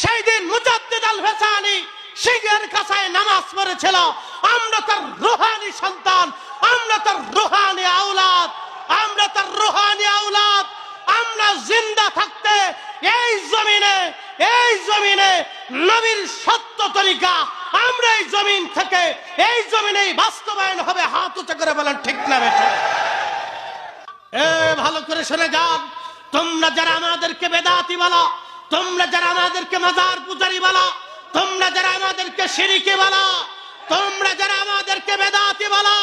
সেই দিন মুজাদ্দিদ আল ভাসানী সিংহের কাছায় নামাজ পড়েছিল। আমরা তার রুহানি সন্তান, আমরা তার রুহানি আওলাদ, আমরা তার রুহানি আওলাদ। আমরা জিন্দা থাকতে এই জমিনে নবীর সত্য তরিকা আমরা এই জমিন থেকে এই জমিনে বাস্তবায়ন হবে। হাত উঁচু করে বলেন ঠিক না বেঠে? ভালো করে শুনে যান, তোমরা যারা আমাদেরকে বেদাতি বলো, তোমরা যারা আমাদেরকে মাজার পূজারি বলো, তোমরা যারা আমাদেরকে শিরকি বলো, তোমরা যারা আমাদেরকে বেদাতি বলো,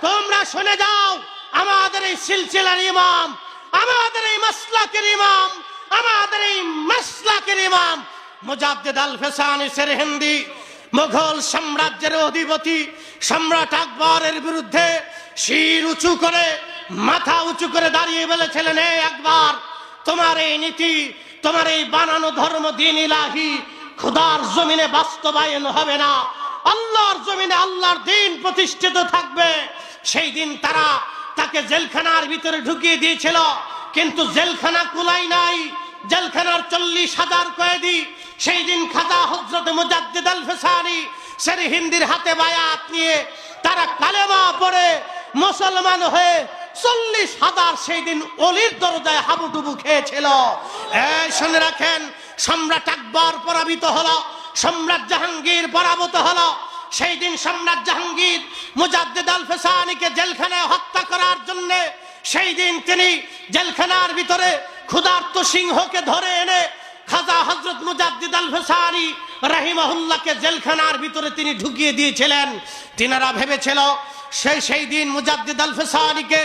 তোমরা শুনে যাও, আমাদের এই সিলসিলার ইমাম, আমাদের এই মাসলাকের ইমাম, আমাদের এই মাসলাকের ইমাম মুজাদ্দিদ আল ভাসানী সিরহিন্দি মুঘল সাম্রাজ্যের অধিপতি সম্রাট আকবরের বিরুদ্ধে শির উঁচু করে মাথা উঁচু করে দাঁড়িয়ে বলেছিলেন, হে আকবর, তোমার এই নীতি, তোমার এই বানানো ধর্ম দ্বীন ইলাহি খোদার জমিনে বাস্তবায়ন হবে না, আল্লাহর জমিনে আল্লাহর দ্বীন প্রতিষ্ঠিত থাকবে। সেই দিন তারা তাকে জেলখানার ভিতরে ঢুকিয়ে দিয়েছিল, কিন্তু জেলখানা কুলাই নাই, জেলখানার 40,000 কয়েদি। সেই দিন খাজা হযরত মুজাদ্দিদ আল ভাসানী সিরহিন্দির হাতে বায়াত নিয়ে তারা কালেমা পড়ে মুসলমান হয়ে 40,000 সেই দিন অলির দরজায় হাবুডুবু খেয়েছিল। শুনে রাখেন, সম্রাট আকবর পরাজিত হলো, সম্রাট জাহাঙ্গীর পরাভূত হলো। সেই দিন সম্রাট জাহাঙ্গীর মুজাদ্দিদ আল ভাসানীকে জেলখানায় হত্যা করার জন্য সেই দিন তিনি জেলখানার ভিতরে ক্ষুধার্ত সিংহকে ধরে এনে খাজা হযরত মুজাদ্দিদ আল ভাসানী রাহিমাহুল্লাহকে জেলখানার ভিতরে তিনি ঢুকিয়ে দিয়েছিলেন। তিনারা ভেবেছিল সেই দিন মুজাদ্দিদ আল ভাসানীকে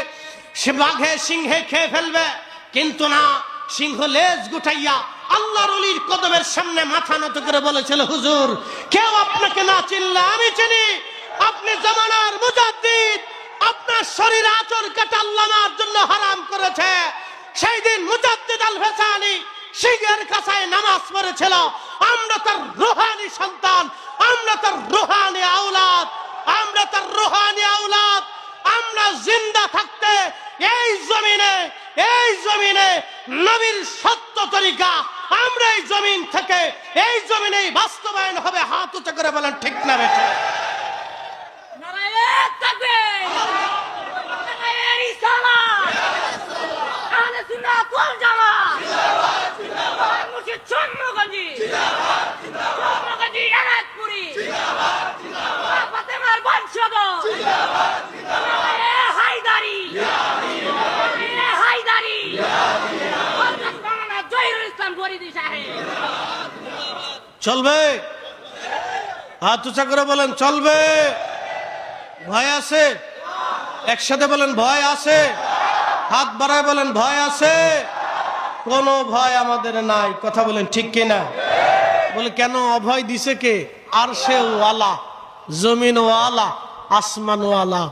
সে বাঘে সিংহে খেয়ে ফেলবে, কিন্তু না, সিংহ লেজ গুটাইয়া আল্লাহর ওলির কদমের সামনে মাথা নত করে বলেছিল, হুজুর, কেউ আপনাকে না চিনলে আমি চিনি, আপনি জামানার মুজাদ্দিদ, আপনার শরীর আঁচল কাটা আল্লাহ আমার জন্য হারাম করেছে। সেই দিন মুজাদ্দিদ আল ভাসানী সিংহের কাছায় নামাজ পড়েছিল। আমরা তার রুহানি সন্তান, আমরা তার রুহানি আওলাদ, আমরা তার রুহানি আওলাদ। আমরা জিন্দা থাকতে এই জমিনে নবীর সত্য তরিকা আমরা এই জমিন থেকে এই জমিনে বাস্তবায়ন হবে। হাত উঁচু করে বলেন ঠিক না বেঠে? নারায়ে তাকবীর, নারায়ে রিসালাত, আহলে সুন্নাত ওয়াল জামাত জিন্দাবাদ, জিন্দাবাদ, মুর্শিদ চন্দ্রগঞ্জি জিন্দাবাদ, জিন্দাবাদ, চন্দ্রগঞ্জি এনায়তপুরি জিন্দাবাদ, জিন্দাবাদ, ফাতেমার বংশধর জিন্দাবাদ, জিন্দাবাদ, নারায়ে হায়দারি, ইয়া আমিন, নারায়ে হায়দারি, ইয়া আমিন, হযরত মাওলানা জহিরুল ইসলাম ফরিদী সাহেব। চলবে? হাত উঁচু করে বলেন চলবে? ভয় আছে? একসাথে বলেন ভয় আছে? হাত বাড়ায় বলেন ভয় আছে? কোনো ভয় আমাদের নাই, কথা বলেন ঠিক কিনা? বলে কেন অভয় দিছে কে? আরশে ওয়ালা, জমিন ওয়ালা, আসমান ওয়ালা,